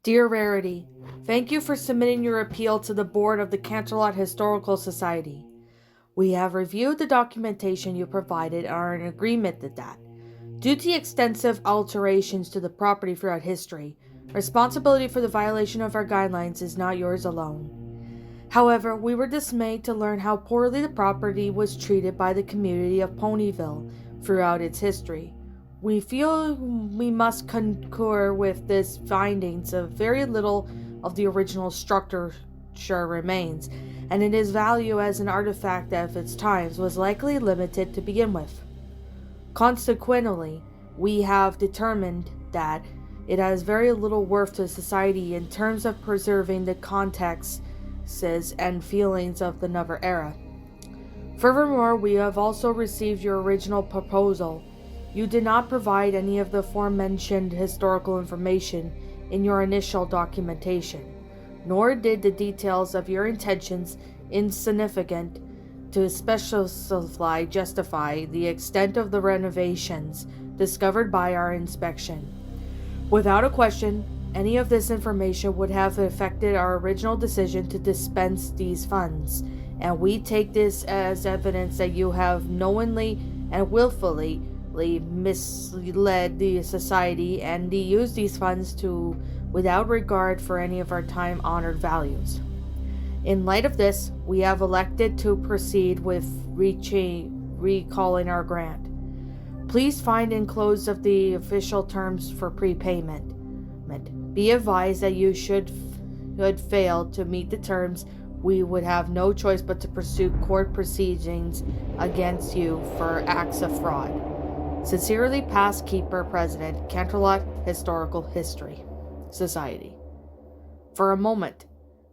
Dear Rarity, thank you for submitting your appeal to the board of the Canterlot Historical Society. We have reviewed the documentation you provided and are in agreement with that. Due to the extensive alterations to the property throughout history, responsibility for the violation of our guidelines is not yours alone. However, we were dismayed to learn how poorly the property was treated by the community of Ponyville throughout its history. We feel we must concur with these findings of very little of the original structure remains, and its value as an artifact of its times was likely limited to begin with. Consequently, we have determined that it has very little worth to society in terms of preserving the contexts and feelings of the Never era. Furthermore, we have also received your original proposal. You did not provide any of the aforementioned historical information in your initial documentation, nor did the details of your intentions insignificant to especially justify the extent of the renovations discovered by our inspection. Without a question, any of this information would have affected our original decision to dispense these funds, and we take this as evidence that you have knowingly and willfully misled the society and used these funds without regard for any of our time-honored values. In light of this, we have elected to proceed with recalling our grant. Please find enclosed of the official terms for prepayment. Be advised that you should fail to meet the terms, we would have no choice but to pursue court proceedings against you for acts of fraud. Sincerely, Past Keeper President, Canterlot Historical History Society. For a moment,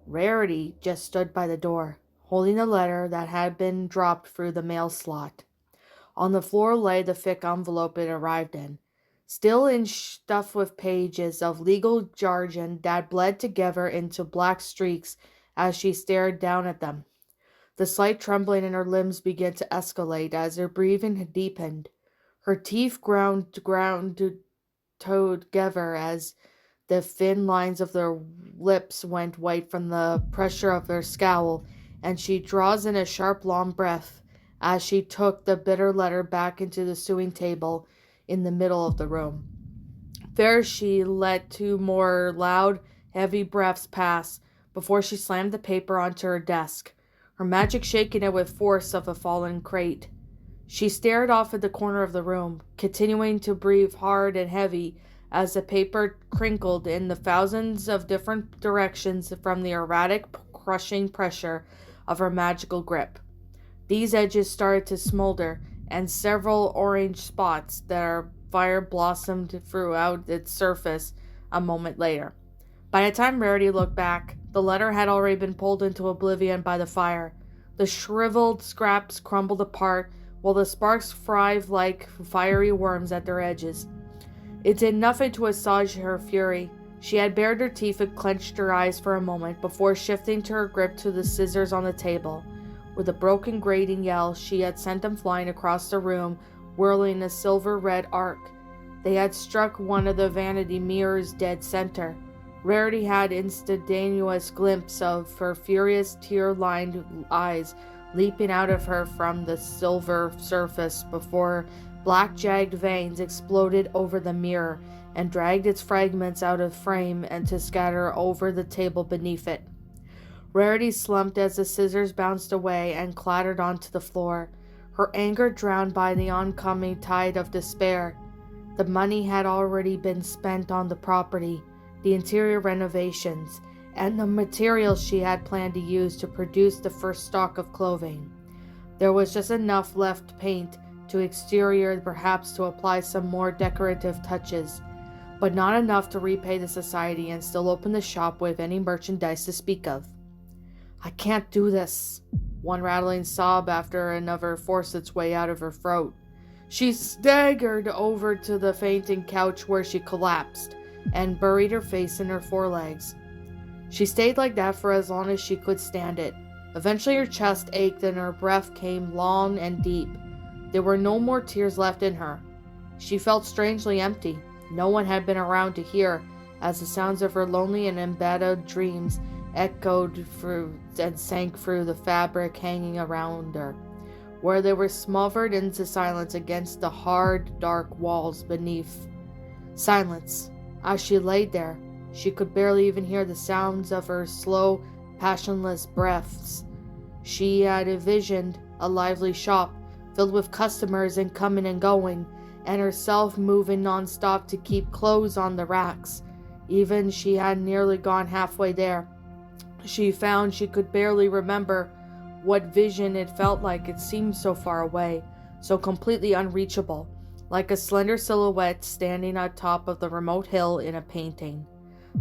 Rarity just stood by the door, holding a letter that had been dropped through the mail slot. On the floor lay the thick envelope it arrived in, still stuffed with pages of legal jargon that bled together into black streaks as she stared down at them. The slight trembling in her limbs began to escalate as her breathing deepened. Her teeth ground together as the thin lines of their lips went white from the pressure of their scowl, and she draws in a sharp long breath as she took the bitter letter back into the sewing table in the middle of the room. There she let 2 more loud, heavy breaths pass before she slammed the paper onto her desk, her magic shaking it with force of a fallen crate. She stared off at the corner of the room, continuing to breathe hard and heavy as the paper crinkled in the thousands of different directions from the erratic, crushing pressure of her magical grip. These edges started to smolder, and several orange spots that are fire blossomed throughout its surface a moment later. By the time Rarity looked back, the letter had already been pulled into oblivion by the fire. The shriveled scraps crumbled apart, while the sparks thrived like fiery worms at their edges. It did nothing to assuage her fury. She had bared her teeth and clenched her eyes for a moment before shifting to her grip to the scissors on the table. With a broken grating yell, she had sent them flying across the room, whirling a silver-red arc. They had struck one of the vanity mirrors dead center. Rarity had instantaneous glimpse of her furious, tear-lined eyes leaping out of her from the silver surface before black jagged veins exploded over the mirror and dragged its fragments out of frame and to scatter over the table beneath it. Rarity slumped as the scissors bounced away and clattered onto the floor, her anger drowned by the oncoming tide of despair. The money had already been spent on the property, the interior renovations, and the materials she had planned to use to produce the first stock of clothing. There was just enough left paint to exterior, perhaps to apply some more decorative touches, but not enough to repay the society and still open the shop with any merchandise to speak of. "I can't do this," one rattling sob after another forced its way out of her throat. She staggered over to the fainting couch where she collapsed and buried her face in her forelegs. She stayed like that for as long as she could stand it. Eventually her chest ached and her breath came long and deep. There were no more tears left in her. She felt strangely empty. No one had been around to hear, as the sounds of her lonely and embattled dreams echoed through and sank through the fabric hanging around her, where they were smothered into silence against the hard, dark walls beneath. Silence. As she lay there, she could barely even hear the sounds of her slow, passionless breaths. She had envisioned a lively shop, filled with customers and coming and going, and herself moving non-stop to keep clothes on the racks. Even she had nearly gone halfway there. She found she could barely remember what vision it felt like. It seemed so far away, so completely unreachable, like a slender silhouette standing on top of the remote hill in a painting.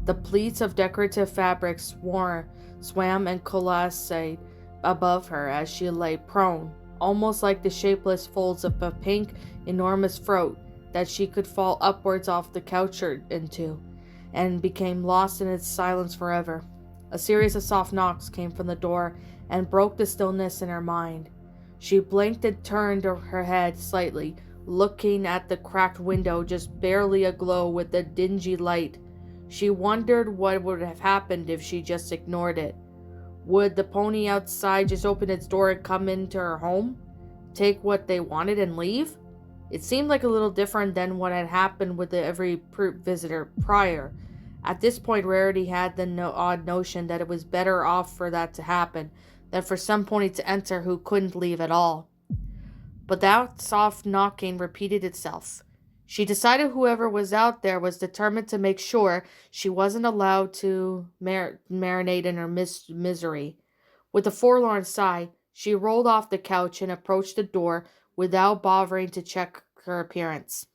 The pleats of decorative fabric swam and coalesced above her as she lay prone, almost like the shapeless folds of a pink, enormous throat that she could fall upwards off the couch into, and became lost in its silence forever. A series of soft knocks came from the door and broke the stillness in her mind. She blinked and turned her head slightly, looking at the cracked window just barely aglow with a dingy light. She wondered what would have happened if she just ignored it. Would the pony outside just open its door and come into her home? Take what they wanted and leave? It seemed like a little different than what had happened with every visitor prior. At this point, Rarity had the odd notion that it was better off for that to happen than for some pony to enter who couldn't leave at all. But that soft knocking repeated itself. She decided whoever was out there was determined to make sure she wasn't allowed to marinate in her misery. With a forlorn sigh, she rolled off the couch and approached the door without bothering to check her appearance.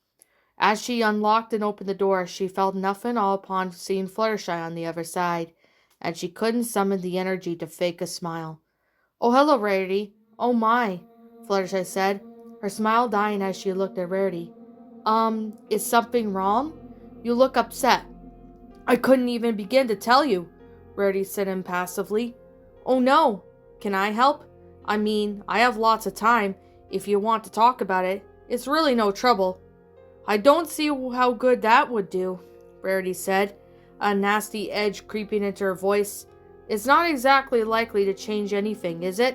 As she unlocked and opened the door, she felt nothing all upon seeing Fluttershy on the other side, and she couldn't summon the energy to fake a smile. "Oh, hello, Rarity. Oh my," Fluttershy said, her smile dying as she looked at Rarity. Is something wrong? You look upset." "I couldn't even begin to tell you," Rarity said impassively. "Oh no. Can I help? I mean, I have lots of time, if you want to talk about it. It's really no trouble." "I don't see how good that would do," Rarity said, a nasty edge creeping into her voice. "It's not exactly likely to change anything, is it?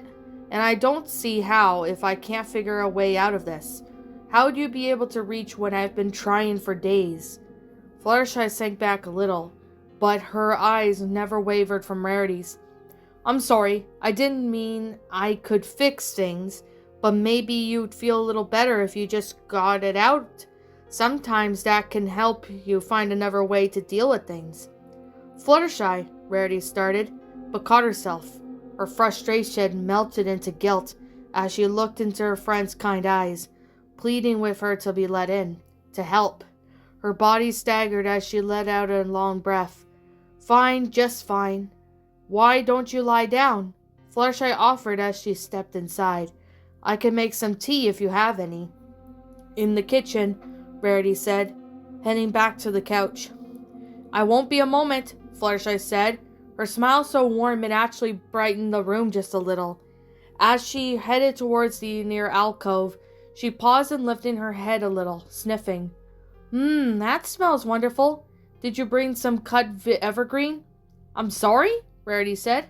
And I don't see how if I can't figure a way out of this. How would you be able to reach when I've been trying for days?" Fluttershy sank back a little, but her eyes never wavered from Rarity's. "I'm sorry, I didn't mean I could fix things, but maybe you'd feel a little better if you just got it out. Sometimes that can help you find another way to deal with things." "Fluttershy," Rarity started, but caught herself. Her frustration melted into guilt as she looked into her friend's kind eyes, pleading with her to be let in, to help. Her body staggered as she let out a long breath. "Fine, just fine. Why don't you lie down?" Fluttershy offered as she stepped inside. "I can make some tea if you have any." "In the kitchen," Rarity said, heading back to the couch. "I won't be a moment," Fluttershy said, her smile so warm it actually brightened the room just a little. As she headed towards the near alcove, she paused and lifted her head a little, sniffing. That smells wonderful. Did you bring some cut evergreen?" "I'm sorry?" Rarity said.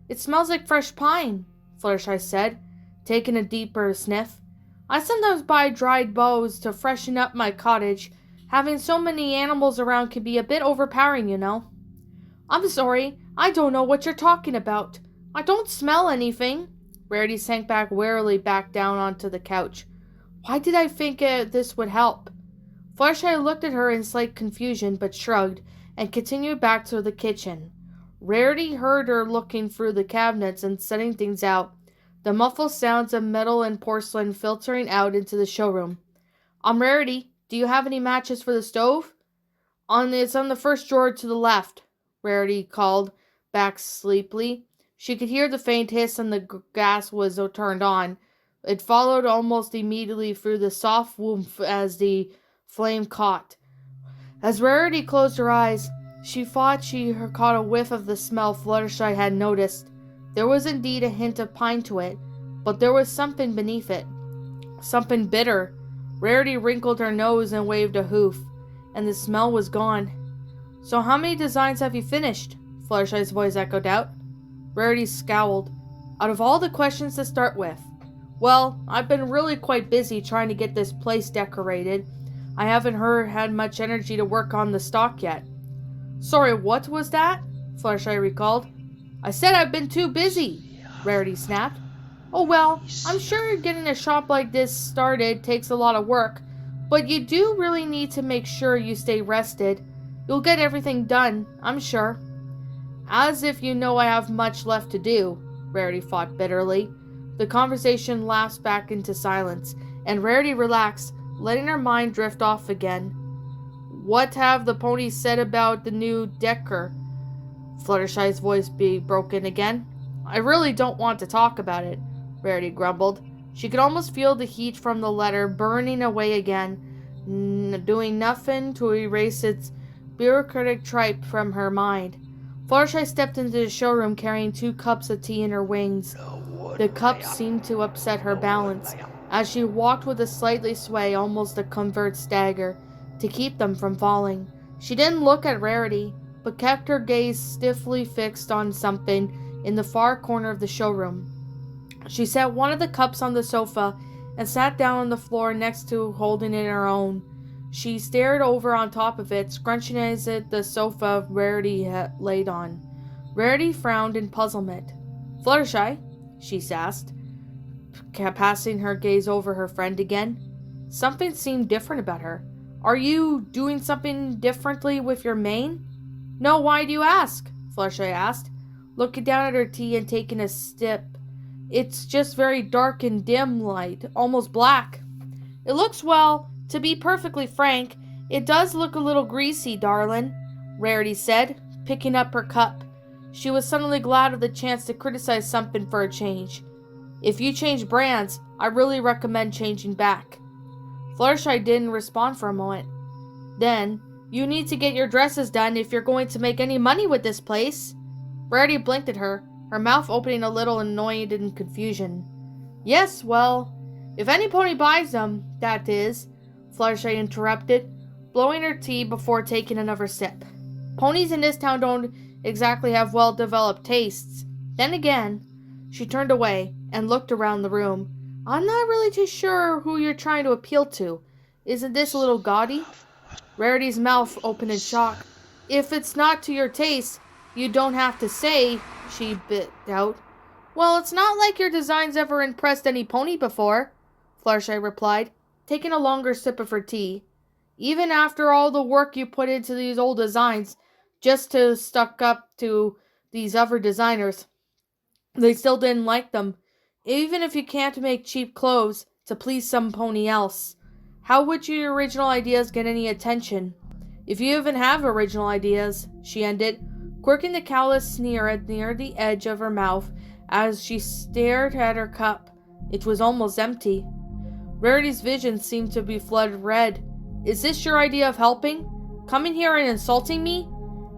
"It smells like fresh pine," Fluttershy said, taking a deeper sniff. "I sometimes buy dried boughs to freshen up my cottage. Having so many animals around can be a bit overpowering, you know." "I'm sorry, I don't know what you're talking about. I don't smell anything." Rarity sank back wearily back down onto the couch. "Why did I think this would help?" Fluttershy looked at her in slight confusion, but shrugged, and continued back to the kitchen. Rarity heard her looking through the cabinets and setting things out, the muffled sounds of metal and porcelain filtering out into the showroom. Rarity, do you have any matches for the stove?" It's on the first drawer to the left," Rarity called back sleepily. She could hear the faint hiss and the gas was turned on. It followed almost immediately through the soft woof as the flame caught. As Rarity closed her eyes, she thought she caught a whiff of the smell Fluttershy had noticed. There was indeed a hint of pine to it, but there was something beneath it. Something bitter. Rarity wrinkled her nose and waved a hoof, and the smell was gone. "So how many designs have you finished?" Fluttershy's voice echoed out. Rarity scowled. "Out of all the questions to start with, well, I've been really quite busy trying to get this place decorated. I haven't had much energy to work on the stock yet." "Sorry, what was that?" Fluttershy recalled. "I said I've been too busy," Rarity snapped. "Oh well, I'm sure getting a shop like this started takes a lot of work, but you do really need to make sure you stay rested. You'll get everything done, I'm sure." "As if you know I have much left to do," Rarity fought bitterly. The conversation lapsed back into silence, and Rarity relaxed, letting her mind drift off again. "What have the ponies said about the new decker?" Fluttershy's voice broken again. "I really don't want to talk about it," Rarity grumbled. She could almost feel the heat from the letter burning away again, doing nothing to erase its bureaucratic tripe from her mind. Fluttershy stepped into the showroom carrying 2 cups of tea in her wings. The cups seemed to upset her balance, as she walked with a slightly sway, almost a covert stagger, to keep them from falling. She didn't look at Rarity, but kept her gaze stiffly fixed on something in the far corner of the showroom. She set one of the cups on the sofa and sat down on the floor next to holding it in her own. She stared over on top of it, scrunching at the sofa Rarity had laid on. Rarity frowned in puzzlement. "Fluttershy?" she asked, passing her gaze over her friend again. Something seemed different about her. "Are you doing something differently with your mane?" "No, why do you ask?" Fluttershy asked, looking down at her tea and taking a sip. "It's just very dark and dim light, almost black." "It looks, well, to be perfectly frank, it does look a little greasy, darlin'," Rarity said, picking up her cup. She was suddenly glad of the chance to criticize something for a change. "If you change brands, I really recommend changing back." Fluttershy didn't respond for a moment. "Then, you need to get your dresses done if you're going to make any money with this place." Rarity blinked at her, her mouth opening a little, annoyed in confusion. "Yes, well, if any pony buys them, that is," Fluttershy interrupted, blowing her tea before taking another sip. "Ponies in this town don't exactly have well-developed tastes. Then again," she turned away and looked around the room. "I'm not really too sure who you're trying to appeal to. Isn't this a little gaudy?" Rarity's mouth opened in shock. "If it's not to your taste, you don't have to say," she bit out. "Well, it's not like your designs ever impressed any pony before," Fluttershy replied, taking a longer sip of her tea. "Even after all the work you put into these old designs, just to stuck up to these other designers, they still didn't like them. Even if you can't make cheap clothes to please some pony else, how would your original ideas get any attention? If you even have original ideas," she ended, quirking the callous sneer near the edge of her mouth as she stared at her cup. It was almost empty. Rarity's vision seemed to be flooded red. "Is this your idea of helping? Coming here and insulting me?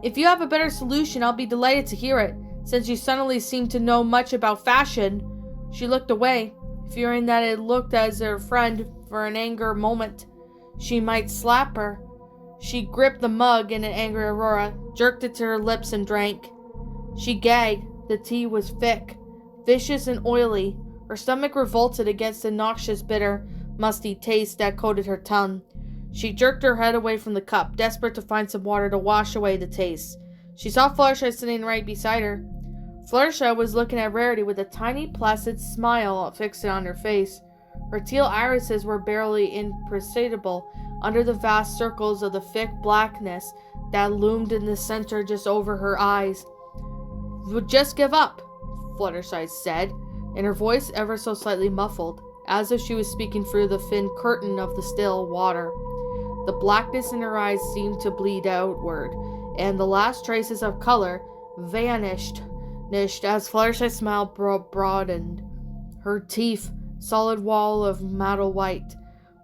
If you have a better solution, I'll be delighted to hear it, since you suddenly seem to know much about fashion." She looked away, fearing that it looked as her friend, for an anger moment, she might slap her. She gripped the mug in an angry aurora, jerked it to her lips and drank. She gagged. The tea was thick, vicious and oily. Her stomach revolted against the noxious, bitter, musty taste that coated her tongue. She jerked her head away from the cup, desperate to find some water to wash away the taste. She saw Fluttershy sitting right beside her. Fluttershy was looking at Rarity with a tiny, placid smile fixed on her face. Her teal irises were barely imperceptible under the vast circles of the thick blackness that loomed in the center just over her eyes. "Just give up," Fluttershy said, and her voice ever so slightly muffled, as if she was speaking through the thin curtain of the still water. The blackness in her eyes seemed to bleed outward, and the last traces of color vanished as Fluttershy's smile broadened. Her teeth, solid wall of metal white.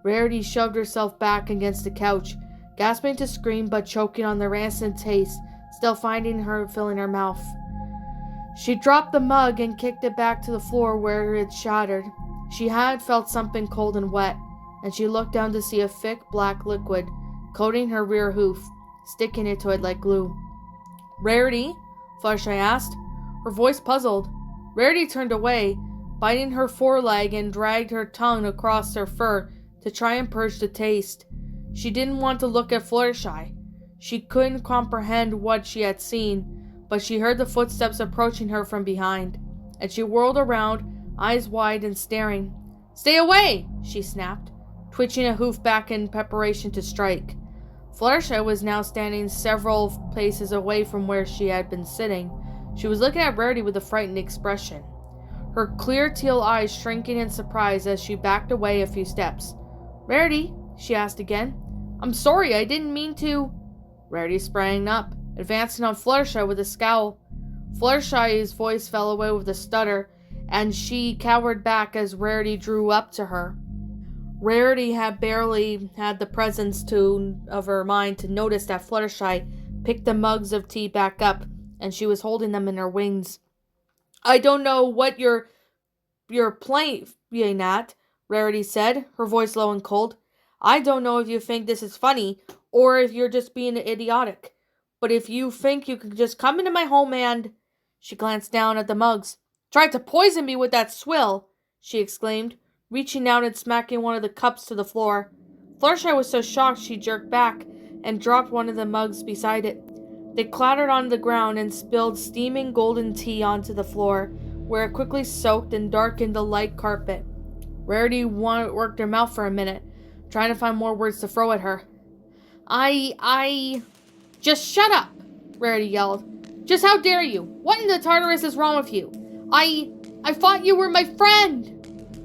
Rarity shoved herself back against the couch, gasping to scream but choking on the rancid taste, still finding her filling her mouth. She dropped the mug and kicked it back to the floor where it shattered. She had felt something cold and wet, and she looked down to see a thick black liquid coating her rear hoof, sticking it to it like glue. "Rarity?" Fluttershy asked, her voice puzzled. Rarity turned away, biting her foreleg, and dragged her tongue across her fur to try and purge the taste. She didn't want to look at Fluttershy. She couldn't comprehend what she had seen, but she heard the footsteps approaching her from behind, and she whirled around, eyes wide and staring. "Stay away!" she snapped, twitching a hoof back in preparation to strike. Fluttershy was now standing several paces away from where she had been sitting. She was looking at Rarity with a frightened expression, her clear teal eyes shrinking in surprise as she backed away a few steps. "Rarity?" she asked again. "I'm sorry, I didn't mean to." Rarity sprang up, advancing on Fluttershy with a scowl. Fluttershy's voice fell away with a stutter, and she cowered back as Rarity drew up to her. Rarity had barely had the presence of her mind to notice that Fluttershy picked the mugs of tea back up, and she was holding them in her wings. "I don't know what you're playing at," Rarity said, her voice low and cold. "I don't know if you think this is funny, or if you're just being idiotic. But if you think you can just come into my home and—" She glanced down at the mugs. "Tried to poison me with that swill!" she exclaimed, reaching out and smacking one of the cups to the floor. Fluttershy was so shocked she jerked back and dropped one of the mugs beside it. They clattered onto the ground and spilled steaming golden tea onto the floor, where it quickly soaked and darkened the light carpet. Rarity worked her mouth for a minute, trying to find more words to throw at her. Just shut up!" Rarity yelled. "Just how dare you? What in the Tartarus is wrong with you? I thought you were my friend!"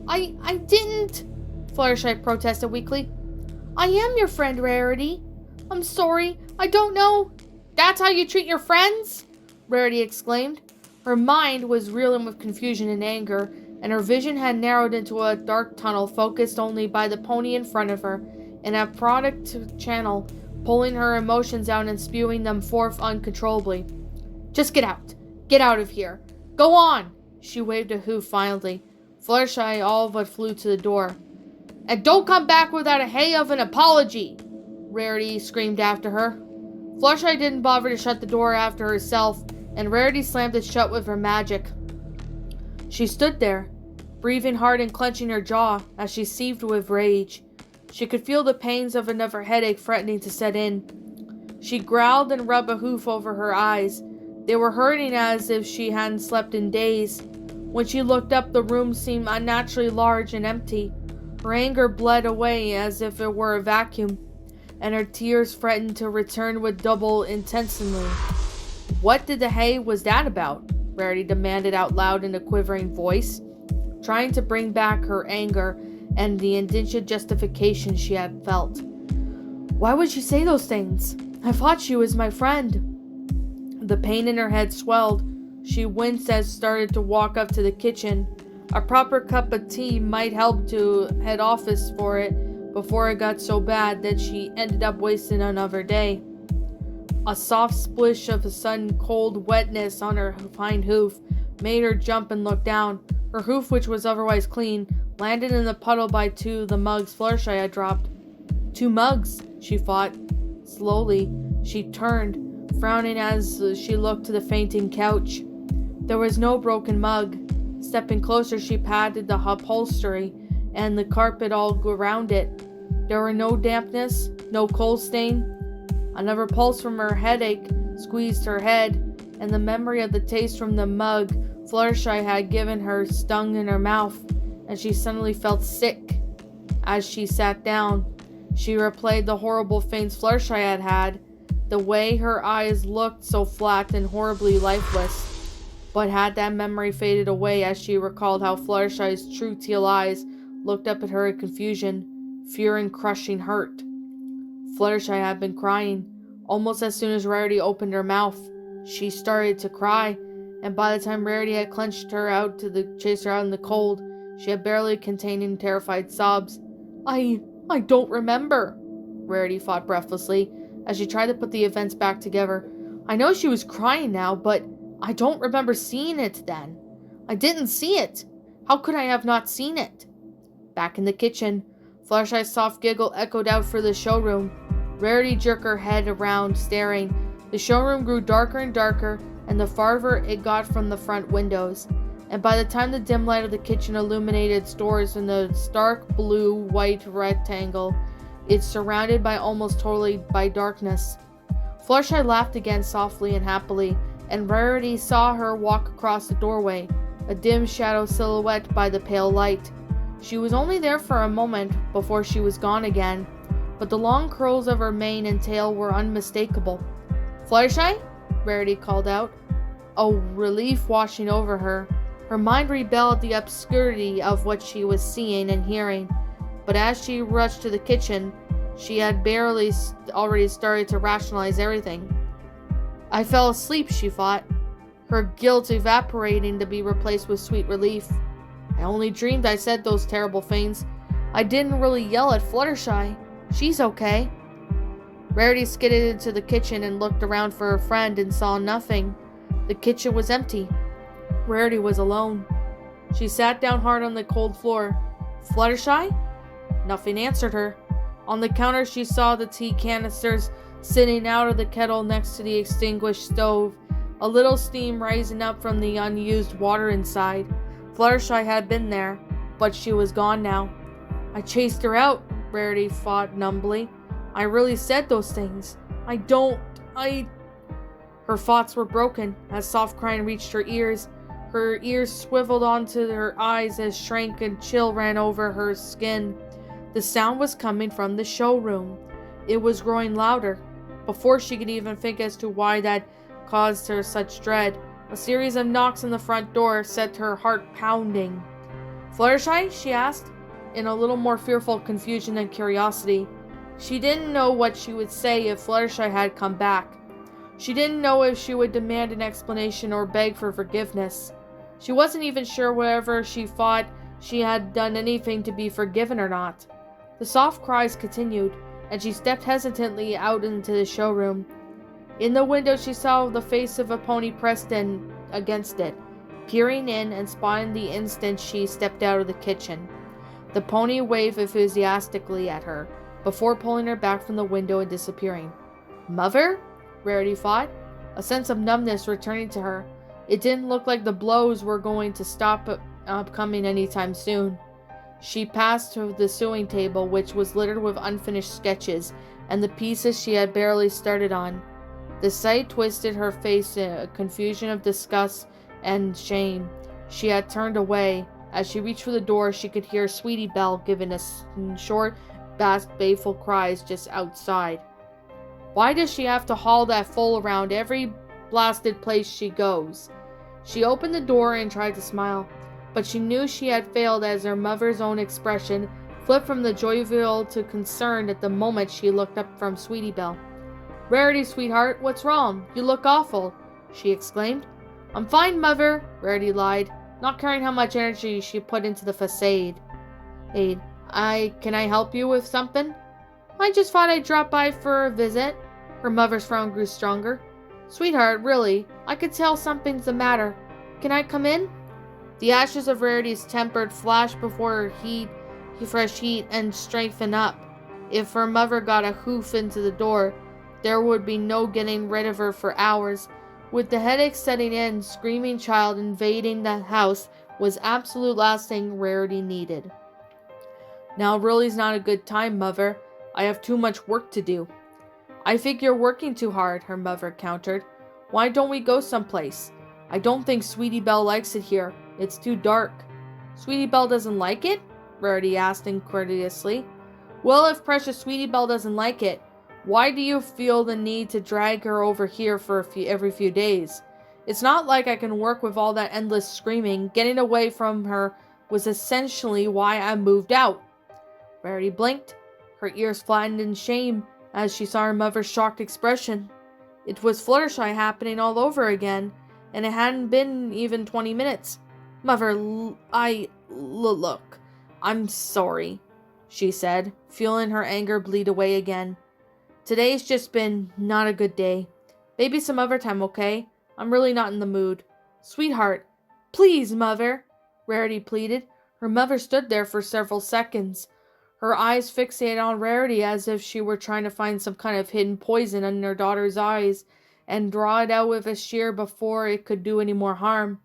I didn't," Fluttershy protested weakly. "I am your friend, Rarity. I'm sorry, I don't know." "That's how you treat your friends?" Rarity exclaimed. Her mind was reeling with confusion and anger, and her vision had narrowed into a dark tunnel focused only by the pony in front of her, and a product channel pulling her emotions out and spewing them forth uncontrollably. "Just get out. Get out of here. Go on!" She waved a hoof violently. Fluttershy all but flew to the door. "And don't come back without a hay of an apology!" Rarity screamed after her. Fluttershy didn't bother to shut the door after herself, and Rarity slammed it shut with her magic. She stood there, breathing hard and clenching her jaw as she seethed with rage. She could feel the pains of another headache threatening to set in. She growled and rubbed a hoof over her eyes. They were hurting as if she hadn't slept in days. When she looked up, the room seemed unnaturally large and empty. Her anger bled away as if it were a vacuum, and her tears threatened to return with double intensity. "What did the hay was that about?" Rarity demanded out loud in a quivering voice, trying to bring back her anger and the indignant justification she had felt. "Why would she say those things? I thought she was my friend." The pain in her head swelled. She winced as started to walk up to the kitchen. A proper cup of tea might help to head office for it before it got so bad that she ended up wasting another day. A soft splish of a sudden cold wetness on her hind hoof made her jump and look down. Her hoof, which was otherwise clean, landed in the puddle by two of the mugs Fluttershy had dropped. 2 mugs, she thought. Slowly, she turned, frowning as she looked to the fainting couch. There was no broken mug. Stepping closer, she patted the upholstery and the carpet all around it. There were no dampness, no coal stain. Another pulse from her headache squeezed her head, and the memory of the taste from the mug Fluttershy had given her stung in her mouth, and she suddenly felt sick. As she sat down, she replayed the horrible faints Fluttershy had had, the way her eyes looked so flat and horribly lifeless. But had that memory faded away as she recalled how Fluttershy's true teal eyes looked up at her in confusion, fear and crushing hurt. Fluttershy had been crying. Almost as soon as Rarity opened her mouth, she started to cry, and by the time Rarity had clenched her out to chase her out in the cold, she had barely contained terrified sobs. I don't remember," Rarity thought breathlessly, as she tried to put the events back together. "I know she was crying now, but I don't remember seeing it then. I didn't see it. How could I have not seen it? Back in the kitchen, Fluttershy's soft giggle echoed out through the showroom. Rarity jerked her head around, staring. The showroom grew darker and darker, and the farther it got from the front windows. And by the time the dim light of the kitchen illuminated stores in the stark blue-white rectangle, it's surrounded by almost totally by darkness. Fluttershy laughed again softly and happily, and Rarity saw her walk across the doorway, a dim shadow silhouette by the pale light. She was only there for a moment before she was gone again, but the long curls of her mane and tail were unmistakable. "Fluttershy?" Rarity called out, a relief washing over her. Her mind rebelled at the obscurity of what she was seeing and hearing, but as she rushed to the kitchen, she had barely already started to rationalize everything. "I fell asleep," she thought, her guilt evaporating to be replaced with sweet relief. "I only dreamed I said those terrible things. I didn't really yell at Fluttershy. She's okay." Rarity skidded into the kitchen and looked around for her friend and saw nothing. The kitchen was empty. Rarity was alone. She sat down hard on the cold floor. "Fluttershy?" Nothing answered her. On the counter she saw the tea canisters sitting out of the kettle next to the extinguished stove, a little steam rising up from the unused water inside. Fluttershy had been there, but she was gone now. "I chased her out," Rarity thought numbly. "I really said those things. Her thoughts were broken as soft crying reached her ears. Her ears swiveled onto her eyes as shrank and chill ran over her skin. The sound was coming from the showroom. It was growing louder. Before she could even think as to why that caused her such dread, a series of knocks on the front door set her heart pounding. "Fluttershy?" she asked, in a little more fearful confusion than curiosity. She didn't know what she would say if Fluttershy had come back. She didn't know if she would demand an explanation or beg for forgiveness. She wasn't even sure whether she thought she had done anything to be forgiven or not. The soft cries continued, and she stepped hesitantly out into the showroom. In the window she saw the face of a pony pressed in against it, peering in and spotting the instant she stepped out of the kitchen. The pony waved enthusiastically at her, before pulling her back from the window and disappearing. "Mother?" Rarity thought, a sense of numbness returning to her. It didn't look like the blows were going to stop coming anytime soon. She passed to the sewing table, which was littered with unfinished sketches and the pieces she had barely started on. The sight twisted her face in a confusion of disgust and shame. She had turned away. As she reached for the door, she could hear Sweetie Belle giving a short, baleful cries just outside. Why does she have to haul that foal around every blasted place she goes? She opened the door and tried to smile, but she knew she had failed as her mother's own expression flipped from the jovial to concerned at the moment she looked up from Sweetie Belle. "Rarity, sweetheart, what's wrong? You look awful," she exclaimed. "I'm fine, Mother," Rarity lied, not caring how much energy she put into the facade. Can I help you with something?" "I just thought I'd drop by for a visit." Her mother's frown grew stronger. "Sweetheart, really, I could tell something's the matter. Can I come in?" The ashes of Rarity's temper flashed before her fresh heat and strengthened up. If her mother got a hoof into the door, there would be no getting rid of her for hours. With the headache setting in, screaming child invading the house was absolute last thing Rarity needed. "Now really's not a good time, Mother. I have too much work to do." "I think you're working too hard," her mother countered. "Why don't we go someplace? I don't think Sweetie Belle likes it here. It's too dark." "Sweetie Belle doesn't like it?" Rarity asked incredulously. "Well, if precious Sweetie Belle doesn't like it, why do you feel the need to drag her over here for every few days? It's not like I can work with all that endless screaming. Getting away from her was essentially why I moved out." Rarity blinked, her ears flattened in shame as she saw her mother's shocked expression. It was Fluttershy happening all over again, and it hadn't been even 20 minutes. "Mother, look, I'm sorry," she said, feeling her anger bleed away again. "Today's just been not a good day. Maybe some other time, okay? I'm really not in the mood. Sweetheart, please, Mother, Rarity pleaded. Her mother stood there for several seconds, her eyes fixated on Rarity as if she were trying to find some kind of hidden poison in her daughter's eyes and draw it out with a shear before it could do any more harm.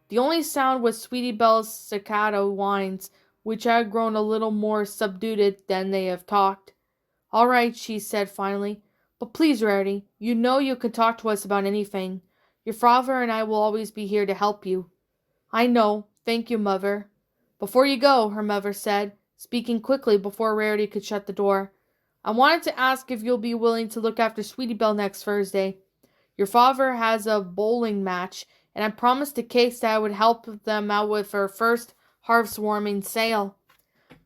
The only sound was Sweetie Belle's staccato whines, which had grown a little more subdued than they have talked. All right, she said finally. But please, Rarity, you know you can talk to us about anything. Your father and I will always be here to help you. I know. Thank you, Mother. Before you go, her mother said, speaking quickly before Rarity could shut the door, I wanted to ask if you'll be willing to look after Sweetie Belle next Thursday. Your father has a bowling match, and I promised to Case that I would help them out with her first hearthwarming sale.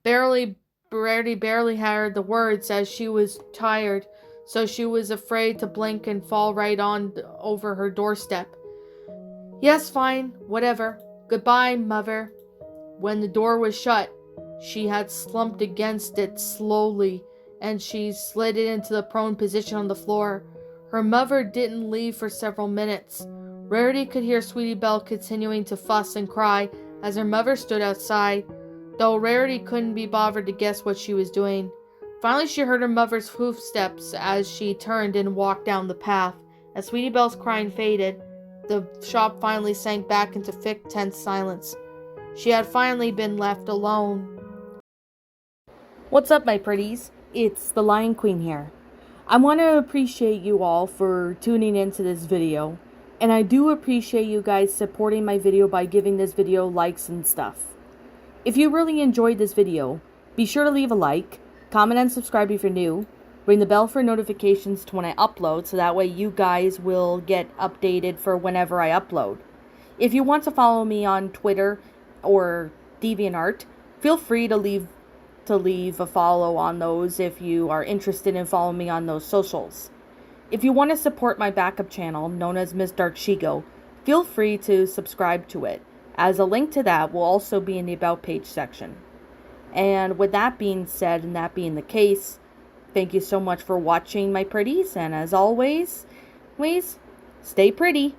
Rarity barely heard the words as she was tired, so she was afraid to blink and fall right on over her doorstep. Yes, fine, whatever. Goodbye, Mother. When the door was shut, she had slumped against it slowly, and she slid it into the prone position on the floor. Her mother didn't leave for several minutes. Rarity could hear Sweetie Belle continuing to fuss and cry as her mother stood outside, though Rarity couldn't be bothered to guess what she was doing. Finally, she heard her mother's footsteps as she turned and walked down the path. As Sweetie Belle's crying faded, the shop finally sank back into thick, tense silence. She had finally been left alone. What's up, my pretties? It's the Lion Queen here. I want to appreciate you all for tuning into this video, and I do appreciate you guys supporting my video by giving this video likes and stuff. If you really enjoyed this video, be sure to leave a like, comment and subscribe if you're new, ring the bell for notifications to when I upload so that way you guys will get updated for whenever I upload. If you want to follow me on Twitter or DeviantArt, feel free to leave a follow on those if you are interested in following me on those socials. If you want to support my backup channel, known as Miss Dark Shigo, feel free to subscribe to it, as a link to that will also be in the About page section. And with that being said, and that being the case, thank you so much for watching, my pretties, and as always, please stay pretty.